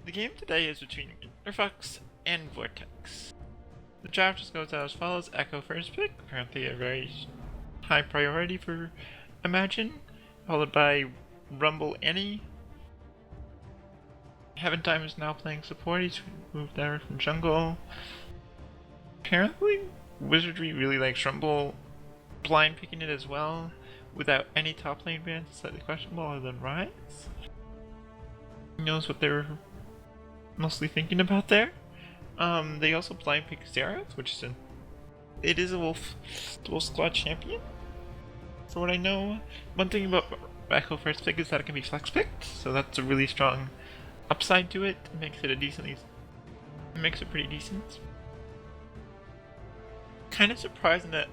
The game today is between Interfox and Vortex. The draft just goes out as follows: Echo first pick, apparently a very high priority for Imagine, followed by Rumble Annie. Heaven Time is now playing support, he's moved there from jungle. Apparently Wizardry really likes Rumble, blind picking it as well, without any top lane bans. It's slightly questionable other than Rise. Who knows what they're mostly thinking about there. They also blind pick Xerath, which is it is a wolf dual squad champion. For what I know, one thing about Echo first pick is that it can be flex picked, so that's a really strong upside to it. It makes it pretty decent. Kind of surprising that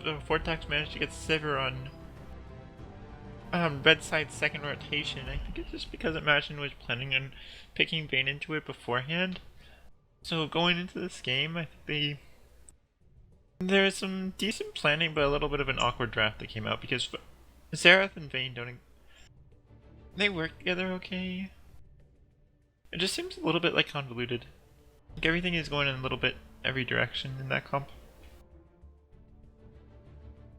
the Vortex managed to get Sivir on red side second rotation. I think it's just because Imagine was planning on picking Vayne into it beforehand. So going into this game, I think there is some decent planning, but a little bit of an awkward draft that came out because Xerath and Vayne they work together okay. It just seems a little bit like convoluted. Like everything is going in a little bit every direction in that comp.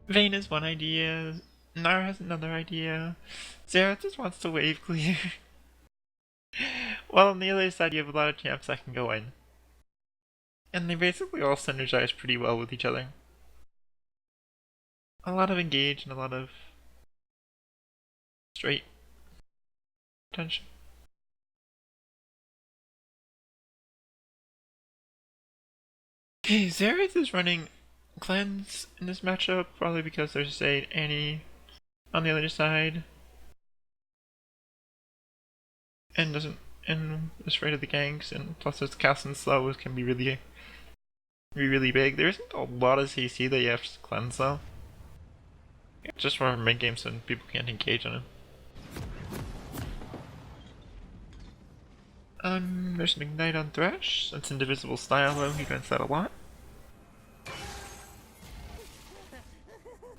Vayne is one idea, Nara has another idea, Xerath just wants to wave clear. While on the other side you have a lot of champs that can go in. And they basically all synergize pretty well with each other. A lot of engage and a lot of straight tension. Okay, Xerath is running Cleanse in this matchup, probably because there's a Annie on the other side. And is afraid of the ganks, and plus its cast and slows can be really big. There isn't a lot of CC that you have to cleanse though. Just for mid games so people can't engage on him. There's an Ignite on Thresh. That's Indivisible style though, he grants that a lot.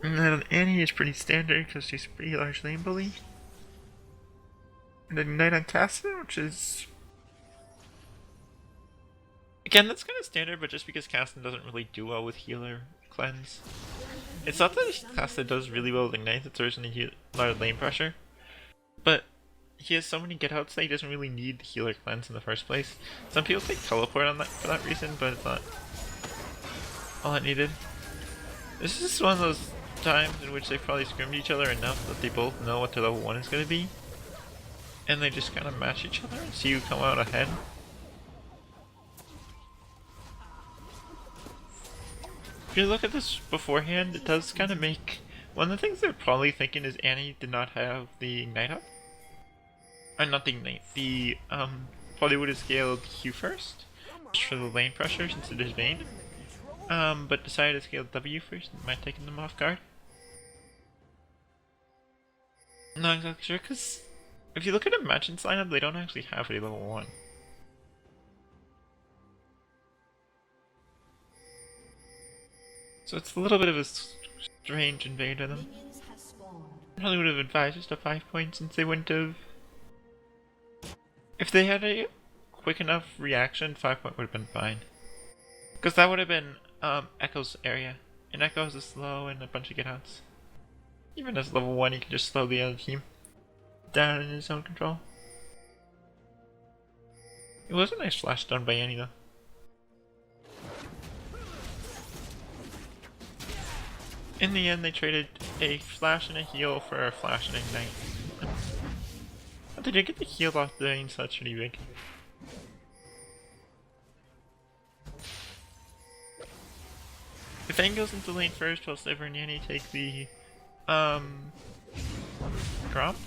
And then Annie is pretty standard because she's a pretty large lane bully. And then Ignite on Castle, which is... Again, that's kind of standard, but just because Castle doesn't really do well with healer cleanse. It's not that Castle does really well with Ignite, it's originally a lot of lane pressure. But he has so many get outs that he doesn't really need the healer cleanse in the first place. Some people take teleport on that for that reason, but it's not all it needed. This is just one of those times in which they probably scrimmed each other enough that they both know what their level 1 is going to be. And they just kind of match each other and see who come out ahead. If you look at this beforehand, it does kind of make... One of the things they're probably thinking is Annie did not have the Ignite up. Not the Ignite, the probably would have scaled Q first, just for the lane pressure since it is Vayne. But decided to scale W first, and might have taken them off guard. Not exactly sure, because if you look at Imagine's lineup, they don't actually have a level 1. So it's a little bit of a strange invade of them. I probably would have advised just a 5 point since they wouldn't have... If they had a quick enough reaction, 5 point would have been fine. Because that would have been Echo's area. And Echo has a slow and a bunch of get outs. Even as level 1, he can just slow the other team down in his own control. It was a nice flash done by Annie though. In the end, they traded a flash and a heal for a flash and a ignite. But they did get the heal off the lane, so that's pretty big. If Vayne goes into lane first, while Sivir and Annie take the drop.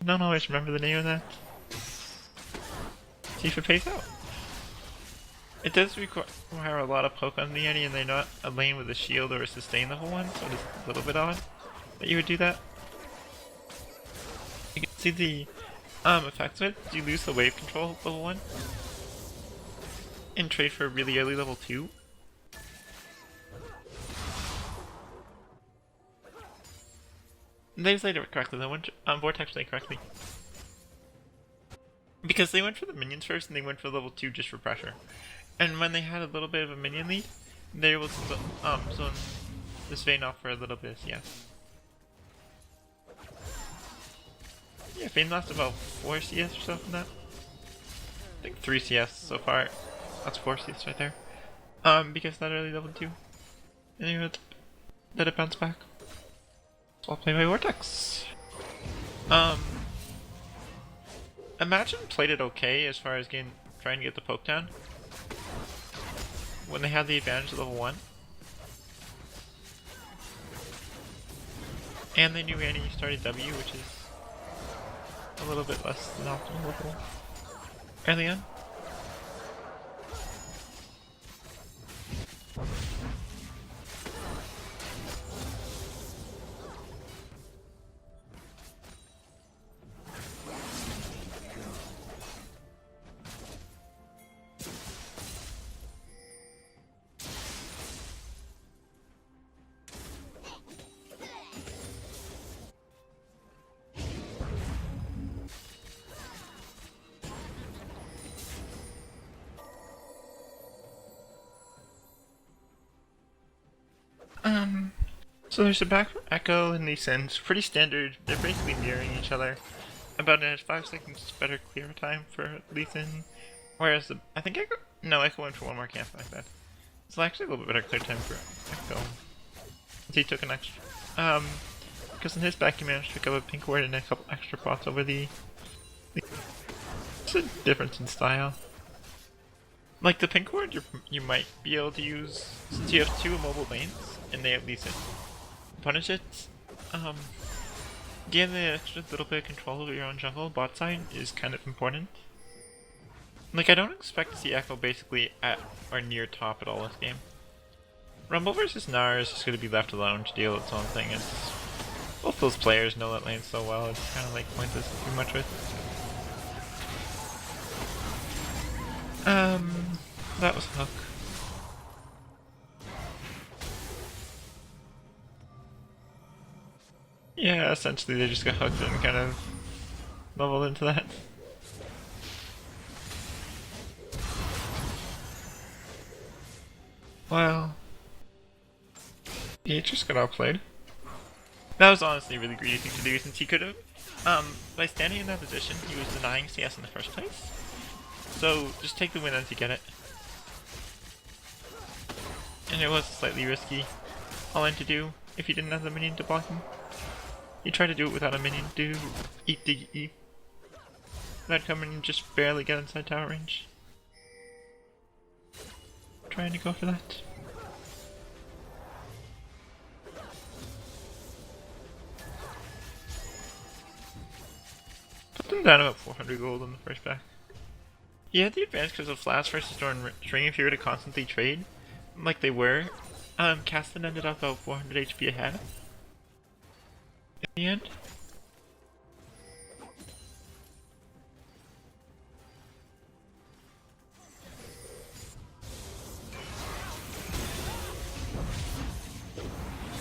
I don't always remember the name of that. See if it pays out. It does require a lot of poke on the Annie, and they're not a lane with a shield or a sustain level 1, so it is a little bit odd that you would do that. You can see the effects of it. You lose the wave control level 1 and trade for a really early level 2. They played it correctly though, Vortex played correctly. Because they went for the minions first and they went for level 2 just for pressure. And when they had a little bit of a minion lead, they were able to zone this Vayne off for a little bit, yeah. Yeah, Vayne lost about 4 CS or so from that. I think 3 CS so far. That's 4 CS right there. Because that early level 2. And you let it bounce back. So I'll play my Vortex. Imagine played it okay as far as trying to get the poke down. When they had the advantage of level 1. And they knew Annie started W, which is a little bit less than optimal level early on. So there's a back from Echo and Lee Sin's pretty standard. They're basically mirroring each other. About a 5 seconds better clear time for Lee Sin, whereas I think Echo went for one more camp like that. It's actually a little bit better clear time for Echo. He took an extra, because in his back he managed to pick up a pink ward and a couple extra pots over the. It's a difference in style. Like the pink ward, you might be able to use since you have 2 immobile lanes and they at least punish it. Getting the extra little bit of control over your own jungle bot side is kind of important. Like I don't expect to see Echo basically at or near top at all this game. Rumble versus Gnar is just going to be left alone to deal its own thing. It's both those players know that lane so well. It's kind of like pointless to do much with. That was Hook. Yeah, essentially they just got hooked and kind of leveled into that. Well, he just got outplayed. That was honestly a really greedy thing to do since he could have, by standing in that position, he was denying CS in the first place. So just take the win as you get it. And it was slightly risky all in to do if he didn't have the minion to block him. He tried to do it without a minion to eat the E. That'd come in and just barely get inside tower range. Trying to go for that. Put them down about 400 gold on the first back. He had the advantage because of Flash versus String if you were to constantly trade, like they were. Caston ended up about 400 HP ahead. In the end.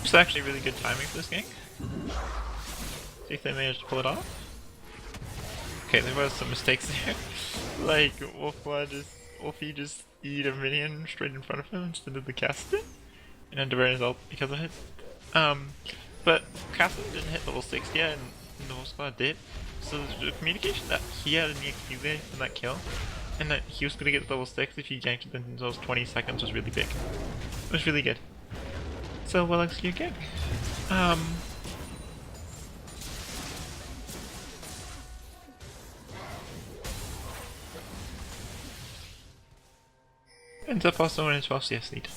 It's actually really good timing for this gank. See if they managed to pull it off. Okay, there was some mistakes there. Like Wolfie just eat a minion straight in front of him instead of the Caston, and had to burn his ult because of it. But Caston didn't hit level 6 yet, and the whole squad did. So the communication that he had an EXP there from that kill, and that he was going to get level 6 if he ganked within those 20 seconds was really big. It was really good. So well executed gank. Ends up also in a 12 CS lead.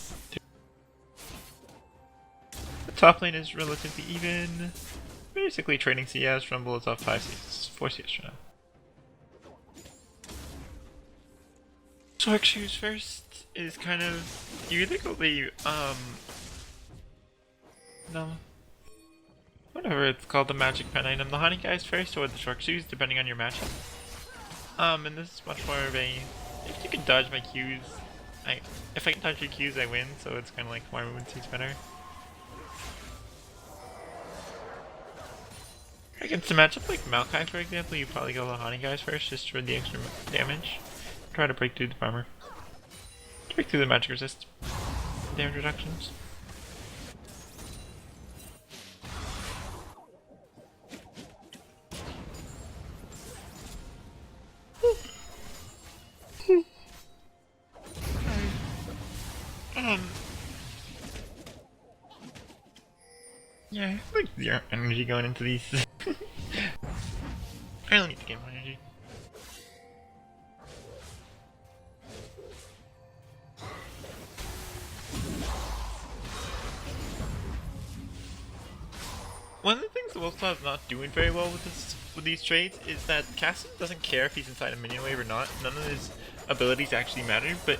The top lane is relatively even. Basically trading CS, Rumble is up 5 CS, 4 CS for now. Shark Shoes first is kind of, you either go the, no, whatever it's called, the magic pen item, the honey guys first or the Shark Shoes depending on your matchup. And this is much more of a, if you can dodge my Qs, if I can dodge your Qs I win, so it's kind of like more movement speed's better. Against a matchup like Maokai, for example, you probably go the Honey guys first just for the extra damage. Try to break through the farmer. Break through the magic resist damage reductions. Yeah, I have like zero energy going into these. I only need to get more energy. One of the things the Wolfpaw is not doing very well with these trades is that Castle doesn't care if he's inside a minion wave or not. None of his abilities actually matter, but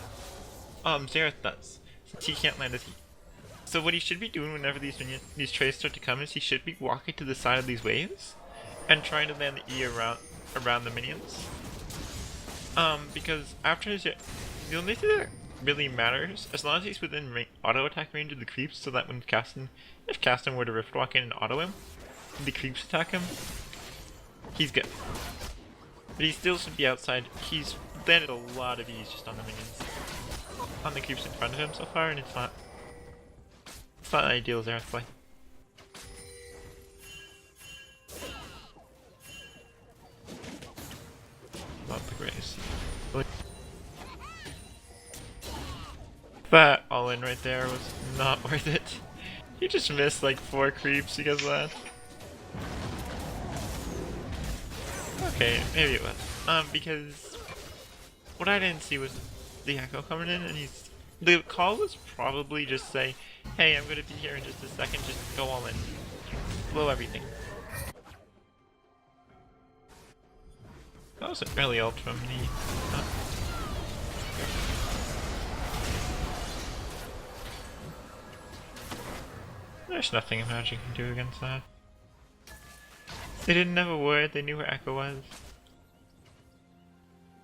Xerath does, since he can't land his heat. So what he should be doing whenever these trades start to come is he should be walking to the side of these waves and trying to land the E around the minions. Because after his, the only thing that really matters, as long as he's within auto attack range of the creeps, so that when if Caston were to Rift Walk in and auto him, and the creeps attack him, he's good. But he still should be outside. He's landed a lot of E's just on the minions, on the creeps in front of him so far, and it's not ideal Xerath play. Not the greatest. That all in right there was not worth it. You just missed like 4 creeps because of that. Okay, maybe it was. Because what I didn't see was the Echo coming in, and the call was probably just say, hey, I'm gonna be here in just a second, just go all in. Blow everything. That wasn't really ult from me. There's nothing Magic can do against that. They didn't have a word, they knew where Echo was.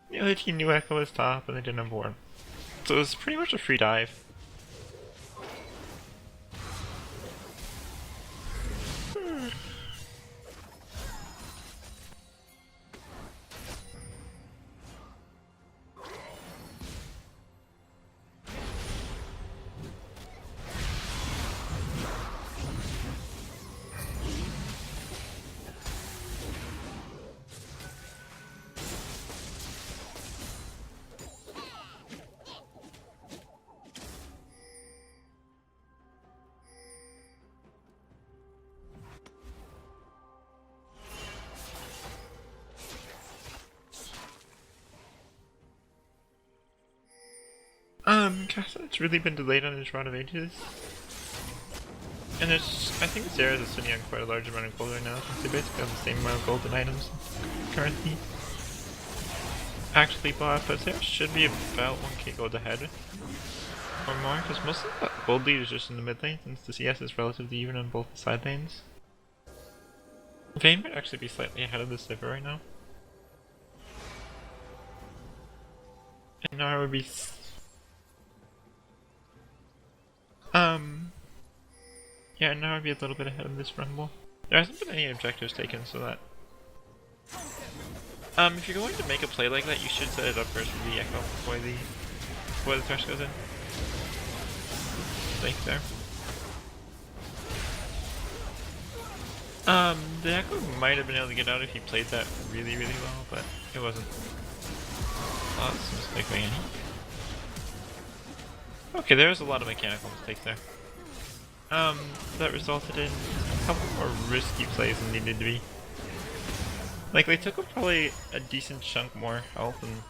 The other team knew Echo was top and they didn't have a word. So it was pretty much a free dive. It's really been delayed on his Rod of Ages. And I think Xerath is sitting on quite a large amount of gold right now, since they basically have the same amount of golden items currently actually bought, but Xerath should be about 1k gold ahead or more, because most of the gold lead is just in the mid lane, since the CS is relatively even on both the side lanes. Vayne might actually be slightly ahead of the Sivir right now. And Nara would be yeah, now I'd be a little bit ahead of this rumble. There hasn't been any objectives taken, so that... if you're going to make a play like that, you should set it up first with the Echo before the Thresh goes in. Like there. The Echo might have been able to get out if he played that really, really well, but it wasn't. Oh, that's a mistake by any. Okay, there was a lot of mechanical mistakes there. That resulted in a couple more risky plays than needed to be. Like, they took probably a decent chunk more health and...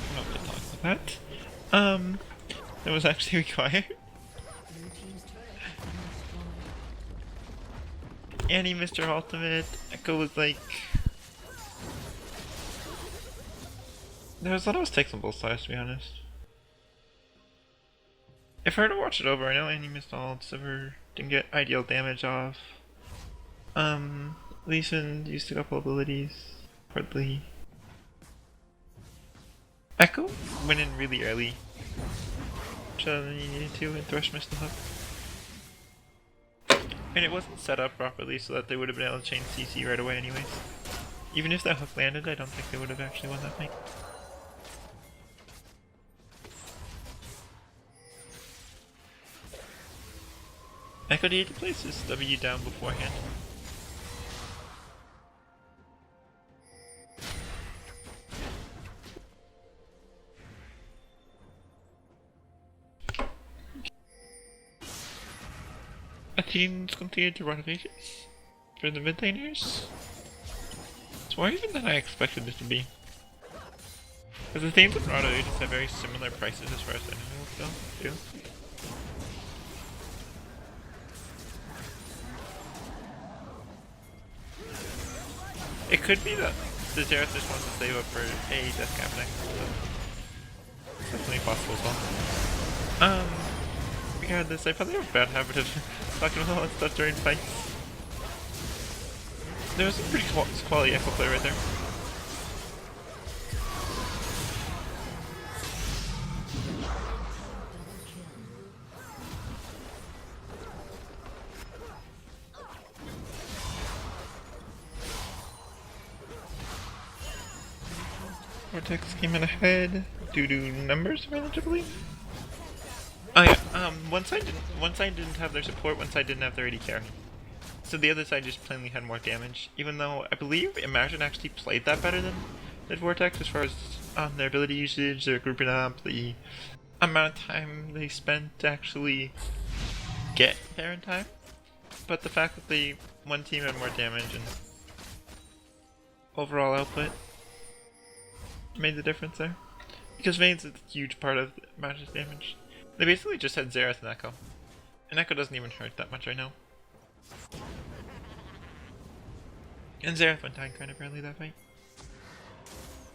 I'm not gonna talk about that. That was actually required. And he missed her ultimate. Echo was like... There was a lot of mistakes on both sides, to be honest. If I were to watch it over, I know Annie missed all, Sivir didn't get ideal damage off. Lee Sin used a couple abilities, hardly. Echo went in really early, better than you needed to, and Thresh missed the hook. And it wasn't set up properly so that they would have been able to chain CC right away anyways. Even if that hook landed, I don't think they would have actually won that fight. Echo needed to place his W down beforehand. Teams continue to run Vegas for the mid laners. It's more even than I expected it to be. Because the teams in Rado Aegis have very similar prices as far as enemies go, too. It could be that the Xerath just wants to save up for a death cap next, so it's definitely possible as well. Regardless, I probably have a bad habit of talking about all that stuff during fights. There was a pretty quality echo play right there. Vortex came in ahead due to numbers relatively. Oh yeah, one side didn't have their support, one side didn't have their AD carry. So the other side just plainly had more damage, even though I believe Imagine actually played that better than Vortex as far as their ability usage, their grouping up, the amount of time they spent to actually get there in time. But the fact that one team had more damage and overall output made the difference there. Because Vayne's a huge part of Imagine's damage. They basically just had Xerath and Echo. And Echo doesn't even hurt that much right now. And Xerath went down kind of early that fight.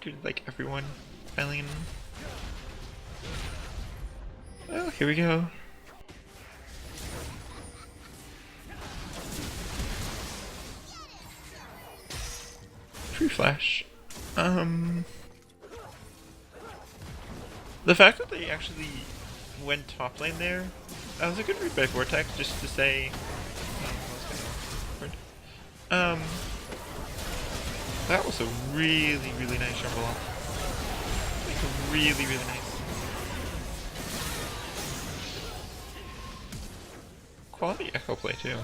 Due to like everyone filing in. Oh, here we go. Free flash. The fact that they actually went top lane there, that was a good read by Vortex, just to say, that was a really, really nice jumble off. Like, really, really nice. Quality echo play too.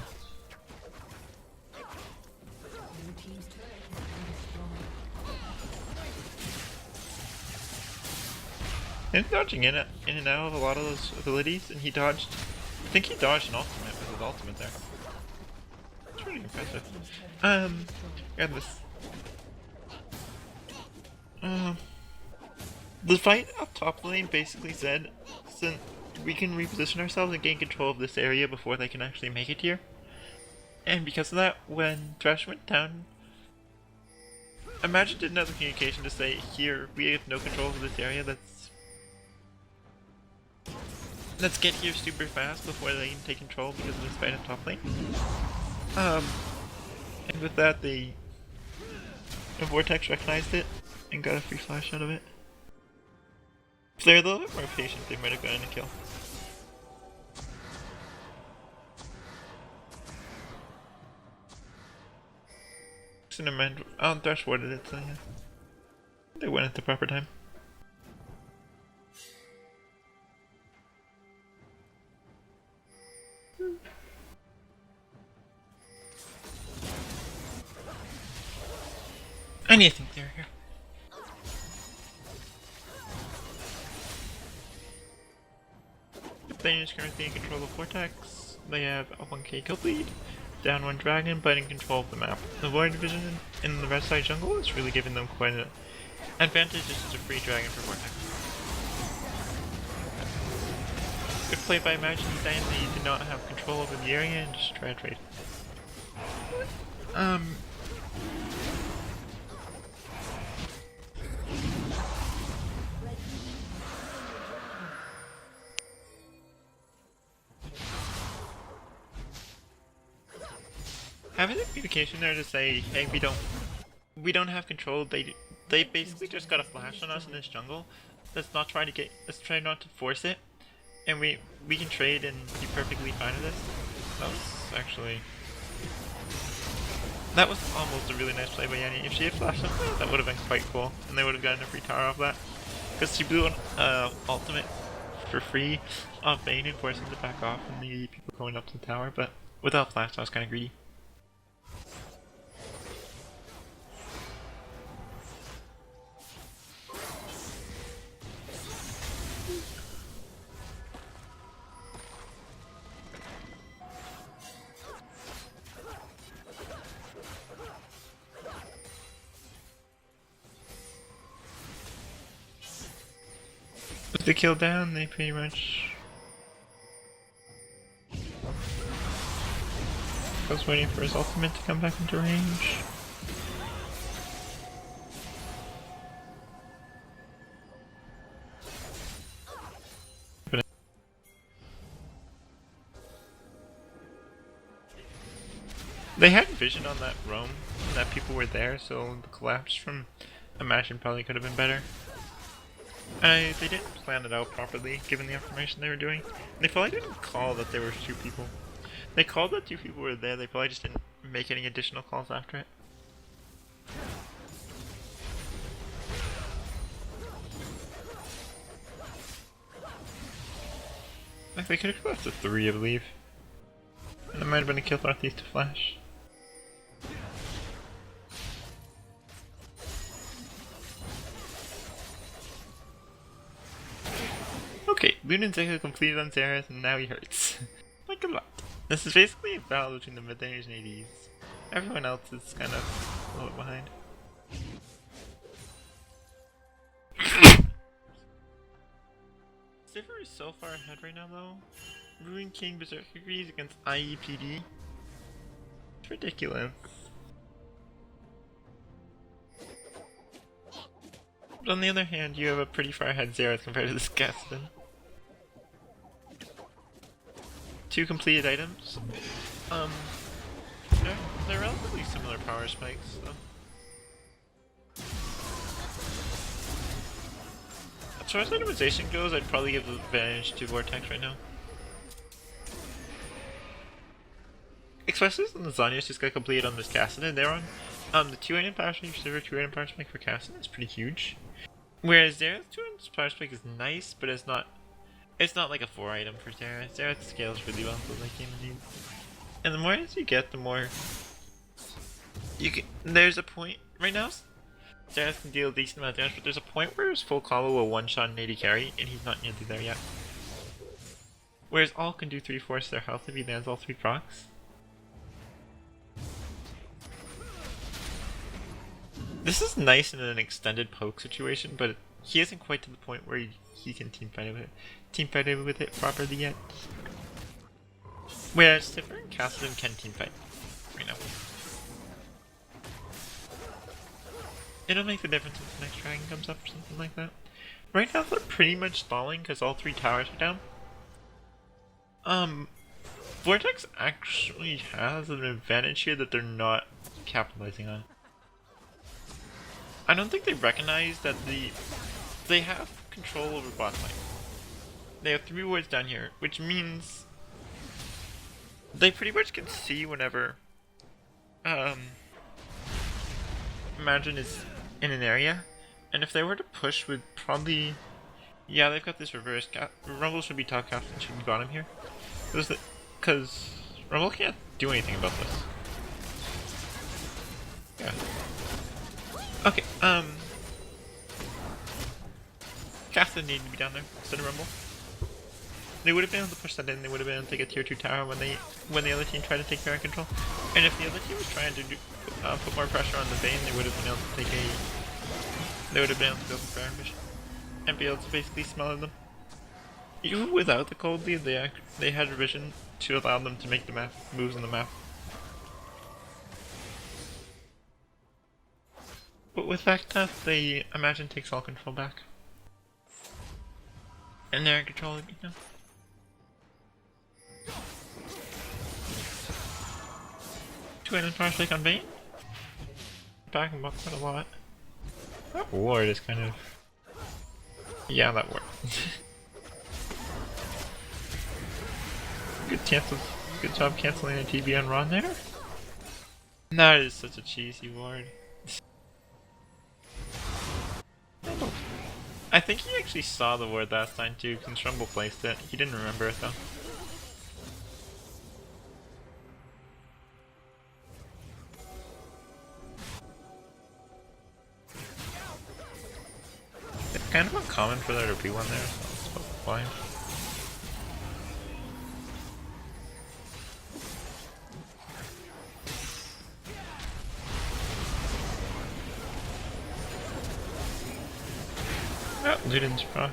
And dodging in and out of a lot of those abilities, and he dodged. I think he dodged an ultimate with his ultimate there. It's really impressive. Regardless. The fight up top lane basically said, since we can reposition ourselves and gain control of this area before they can actually make it here. And because of that, when Thresh went down, Imagine didn't have the communication to say, here, we have no control of this area, let's get here super fast before they can take control because of this fight up top lane. And with that, the Vortex recognized it and got a free flash out of it. If they were a little bit more patient, they might have gotten a kill. Cinnamon, Thresh warded it, so yeah. They went at the proper time. I need to think they're here. The Thane is currently in control of Vortex. They have a 1k kill lead, down one dragon, but in control of the map. The Void Division in the red side jungle is really giving them quite an advantage. This is a free dragon for Vortex. Good play by Imagine saying that you did not have control over the area and just try to trade. Having the communication there to say, hey, we don't have control. They basically just got a flash on us in this jungle. Let's try not to force it, and we can trade and be perfectly fine with this. That was actually. That was almost a really nice play by Yanni. If she had flashed up there, that would have been quite cool, and they would have gotten a free tower off that. Because she blew an ultimate for free off Bane and forced him to back off and the people going up to the tower, but without flash, I was kind of greedy. With the kill down, they pretty much... I was waiting for his ultimate to come back into range. They had vision on that roam, and that people were there, so the collapse from Imagine probably could have been better. They didn't plan it out properly, given the information they were doing. They probably didn't call that there were 2 people. They called that 2 people were there, they probably just didn't make any additional calls after it. Like, they could have left the 3, I believe. And it might have been a kill for Northeast to flash. Okay, Lunan's actually completed on Xerath and now he hurts. Like a lot. This is basically a battle between the mid-laners and ADs. Everyone else is kind of a little behind. Sivir is so far ahead right now though. Ruin King Berserker agrees against IEPD. It's ridiculous. But on the other hand, you have a pretty far ahead Xerath compared to this Gaston. 2 completed items. They're relatively similar power spikes, though. As far as itemization goes, I'd probably give the advantage to Vortex right now. Especially since the Zanya's just got completed on this Cassidy, they're on the 2 item power spike for Sivir, 2 item power spike for Cassidy is pretty huge. Whereas Xerath's 2 item power spike is nice, but it's not like a 4 item for Xerath. Xerath scales really well for like game needs. And the more as you get, the more you can. There's a point right now. Xerath can deal a decent amount of damage, but there's a point where his full combo will one-shot an 80 carry, and he's not nearly there yet. Whereas all can do 3/4 their health if he lands all 3 procs. This is nice in an extended poke situation, but he isn't quite to the point where he can teamfight with it properly yet. Whereas Sivir and Cassidy can teamfight right now. It'll make the difference if the next dragon comes up or something like that. Right now they're pretty much stalling because all 3 towers are down. Vortex actually has an advantage here that they're not capitalizing on. I don't think they recognize that they have control over bot lane. They have 3 wards down here, which means they pretty much can see whenever Imagine is in an area, and if they were to push with probably, yeah, they've got this reverse. Rumble should be top captain, should be bottom here, because Rumble can't do anything about this. Yeah. Okay, Cassidy needed to be down there instead of Rumble. They would have been able to push that in, they would have been able to take a tier 2 tower when the other team tried to take Baron control. And if the other team was trying to put more pressure on the Vayne, they would have been able to take they would have been able to go for Baron Vision. And be able to basically smother them. Even without the cold lead, they had a vision to allow them to make the moves on the map. But with that stuff, they Imagine takes all control back. And they're in control of it now. Two item power strike on Vayne. Back him up quite a lot. That ward is kind of... yeah, that worked. Good chance of Good job canceling a TB on Ron there. That is such a cheesy ward. I think he actually saw the ward last time too, because Rumble placed it. He didn't remember it though. It's kind of uncommon for there to be one there, so it's fine. Oh, Luden's proc.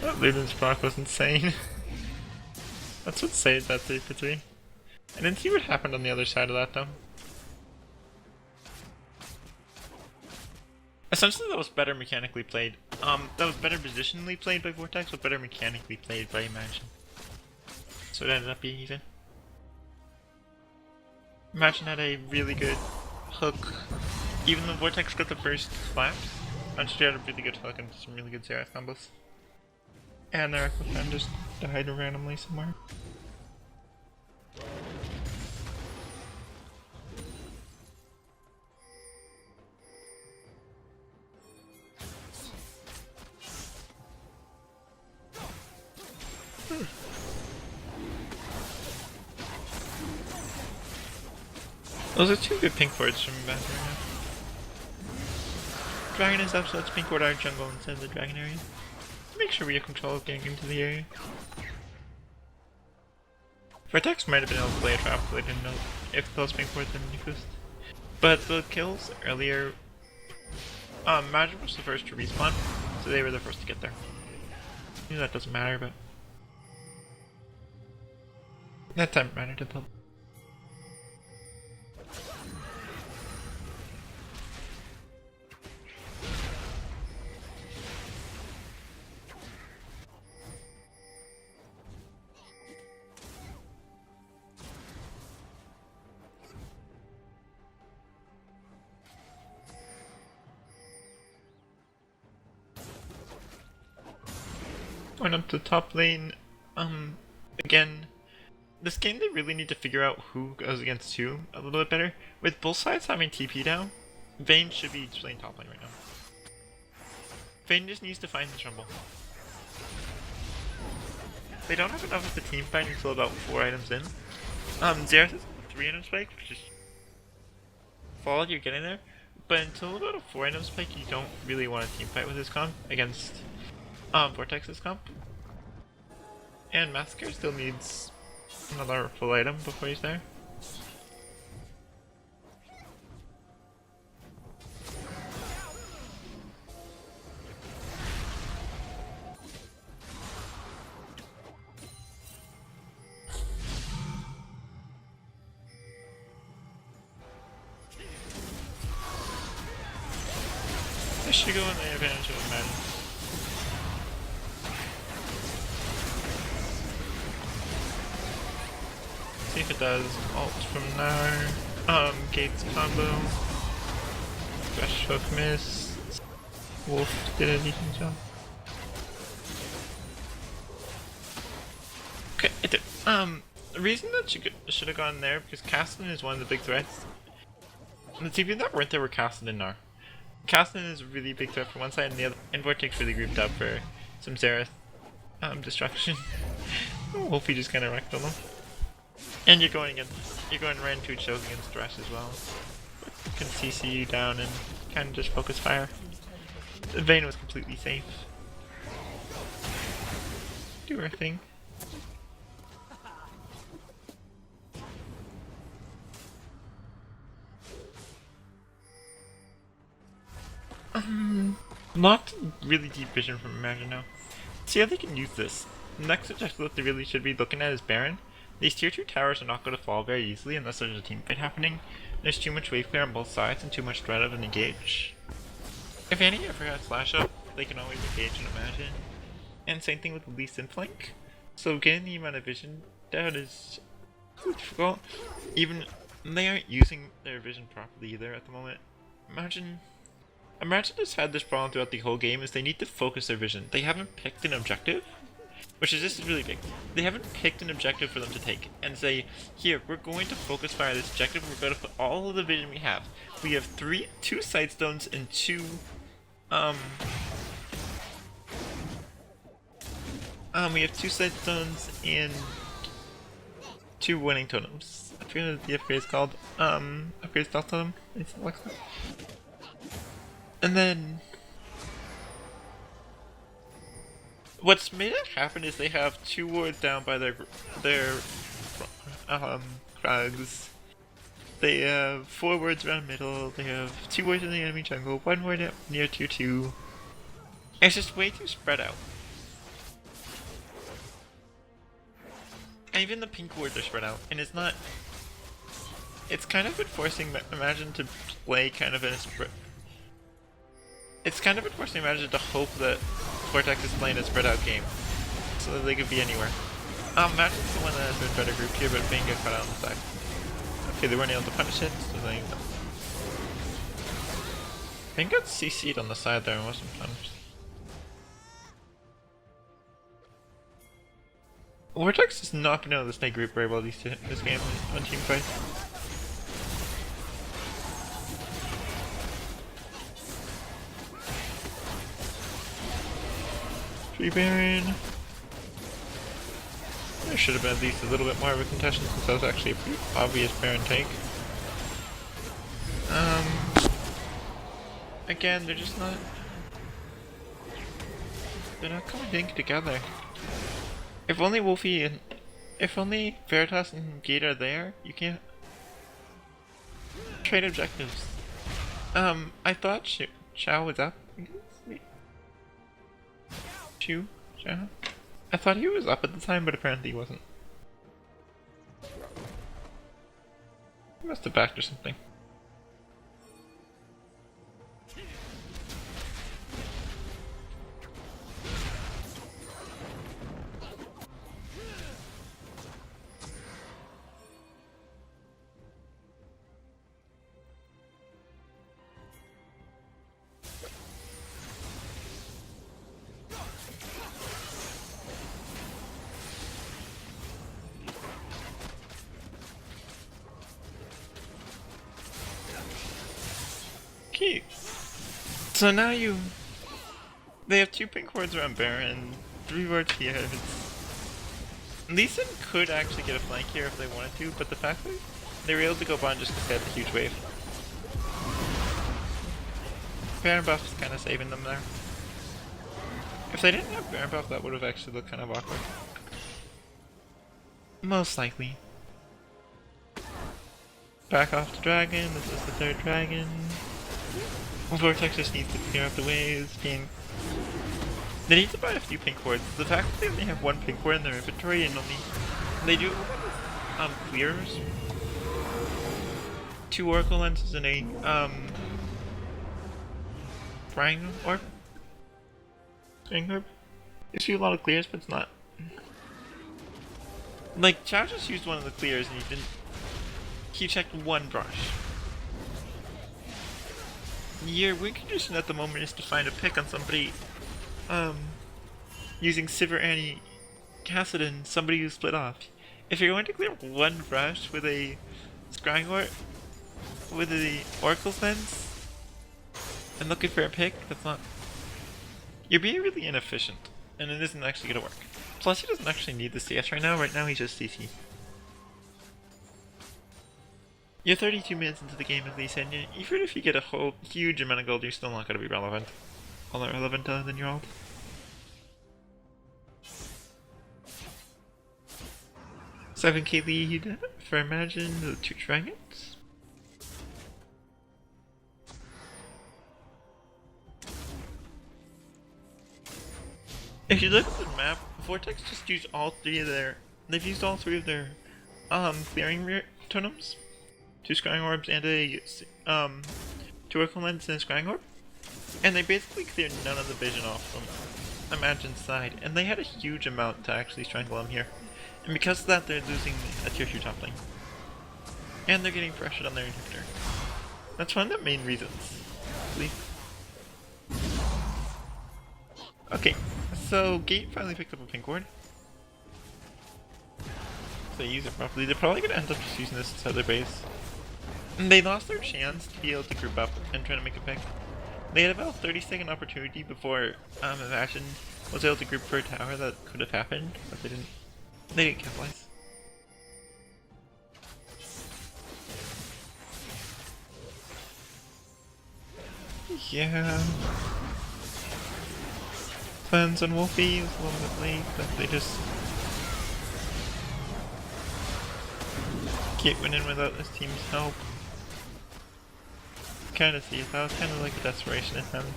Oh, Luden's proc was insane. That's what saved that 3 for 3. I didn't see what happened on the other side of that though. Essentially that was better mechanically played. That was better positionally played by Vortex, but better mechanically played by Imagine. So it ended up being even. Imagine had a really good hook. Even though Vortex got the first flash, Imagine had a really good hook and some really good Xerath combos. And their Echo Fan just died randomly somewhere. Those are 2 good pink wards from Bad right now. Dragon is up, so let's pink ward our jungle instead of the dragon area. Make sure we have control of getting into the area. Vortex might have been able to play a trap, but I didn't know if those pink wards didn't exist. But the kills earlier, Magic was the first to respawn, so they were the first to get there. I knew that doesn't matter, but that time it mattered a little. Going up to top lane, again, this game they really need to figure out who goes against who a little bit better. With both sides having TP down, Vayne should be playing top lane right now. Vayne just needs to find the Rumble. They don't have enough of the team fight until about 4 items in. Xerath is 3 item spike, which is solid, you're getting there. But until about a 4 item spike, you don't really want to team fight with this comp against Vortex's comp. And Massacre still needs another full item before he's there. This should go in the advantage of the Madden. See if it does. Alt from now. Gates combo. Fresh hook miss. Wolf did a decent job. Okay, it did. The reason that should have gone there because Castellan is one of the big threats. The TP that weren't there were Castellan and Gnar. Castellan is a really big threat for one side and the other, and Vortex really grouped up for some Xerath destruction. Wolfie just kinda wrecked on them. And you're going right into choke against Thresh as well. You can CC you down and kind of just focus fire. The Vayne was completely safe. Do her thing. Not really deep vision from Imagine now. See how they can use this. The next objective that they really should be looking at is Baron. These tier 2 towers are not going to fall very easily unless there's a team fight happening. There's too much wave clear on both sides and too much threat of an engage. If any ever has flash up, they can always engage and Imagine. And same thing with the Lee Sin flank. So getting the amount of vision down is difficult. Even they aren't using their vision properly either at the moment. Imagine Imagine has had this problem throughout the whole game is they need to focus their vision. They haven't picked an objective, which is just really big. They haven't picked an objective for them to take and say, here, we're going to focus fire this objective, we're going to put all of the vision we have. We have two sight stones and two, we have 2 sight stones and 2 winning totems. I forget what the upgrade is called. Upgrade stealth totem? And then what's made it happen is they have 2 wards down by their crags. They have 4 wards around middle. They have 2 wards in the enemy jungle, 1 ward near tier 2. It's just way too spread out. And even the pink wards are spread out, and it's not. It's kind of been forcing Imagine to play kind of in a spread. It's kind of been forcing Imagine to hope that Vortex is playing a spread out game, so that they could be anywhere. Imagine's the one that has been better grouped here, but Bane got caught out on the side. Okay, they weren't able to punish it, so they. Bane got CC'd on the side there and wasn't punished. Vortex has not been able to stay group very well this game on team fight. Tree Baron. There should have been at least a little bit more of a contestant since that was actually a pretty obvious Baron take. Again, they're just not. They're not coming together. If only Wolfie and if only Veritas and Gate are there, you can't trade objectives. I thought Xiao was up. Xiao? I thought he was up at the time, but apparently he wasn't. He must have backed or something. Okay, so now they have 2 pink wards around Baron, 3 wards here. Lee Sin could actually get a flank here if they wanted to, but the fact that they were able to go bond just because they had the huge wave. Baron buff is kind of saving them there. If they didn't have Baron buff, that would have actually looked kind of awkward. Most likely. Back off the dragon, this is the 3rd dragon. Vortex just needs to clear up the waves. They need to buy a few pink wards. The fact that they only have 1 pink ward in their inventory and only they do clears. 2 oracle lenses and a scrying orb. Scrying orb. Gives you a lot of clears, but it's not. Like Chow just used one of the clears and he checked 1 brush. Your win condition at the moment is to find a pick on somebody using Sivir, Annie, Cassidon, somebody who split off. If you're going to clear 1 brush with a Scrying Orb, with the Oracle Lens, and looking for a pick, that's not. You're being really inefficient, and it isn't actually going to work. Plus, he doesn't actually need the CS right now. Right now, he's just CC. You're 32 minutes into the game at least, and even if you get a whole huge amount of gold, you're still not going to be relevant. All that relevant than your ult. $7k lead for Imagine, the 2 dragons. If you look at the map, Vortex just used all 3 of their. They've used all 3 of their clearing totems. 2 Scrying Orbs and a 2 Oracle Lens and a Scrying Orb. And they basically cleared none of the vision off from Imagine's side, and they had a huge amount to actually strangle him here. And because of that, they're losing a tier 2 top lane. And they're getting pressured on their inhibitor. That's one of the main reasons. Okay, so Gate finally picked up a pink ward. So they use it properly. They're probably gonna end up just using this inside their base. And they lost their chance to be able to group up and try to make a pick. They had about a 30-second opportunity before Imagine was able to group for a tower that could have happened, but they didn't. They didn't capitalize. Yeah. Plans on Wolfie was a little bit late, but they just keep winning without this team's help. Kind of see it. That was kind of like a desperation attempt.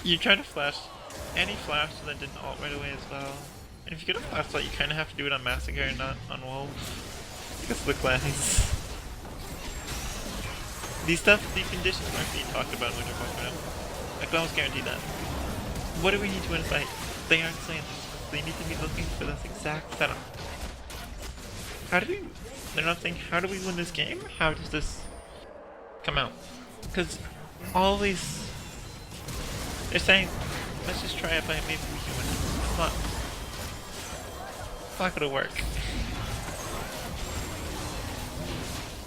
You try to flash, and he flashed and then didn't ult right away as well. And if you get a flashlight, you kind of have to do it on Massacre and not on Wolf. Because of the cleanse. These conditions aren't being talked about when you're talking about. I can almost guarantee that. What do we need to win a fight? They aren't saying this. They need to be looking for this exact setup. How do we... They're not saying, how do we win this game? How does this come out? Because always... They're saying, let's just try it, but maybe we can win. It's not gonna work.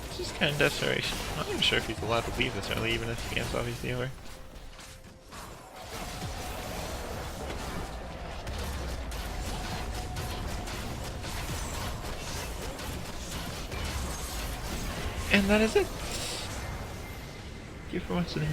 It's just kind of desperation. I'm not even sure if he's allowed to leave this early, even if the game's obviously over. And that is it. Thank you for watching.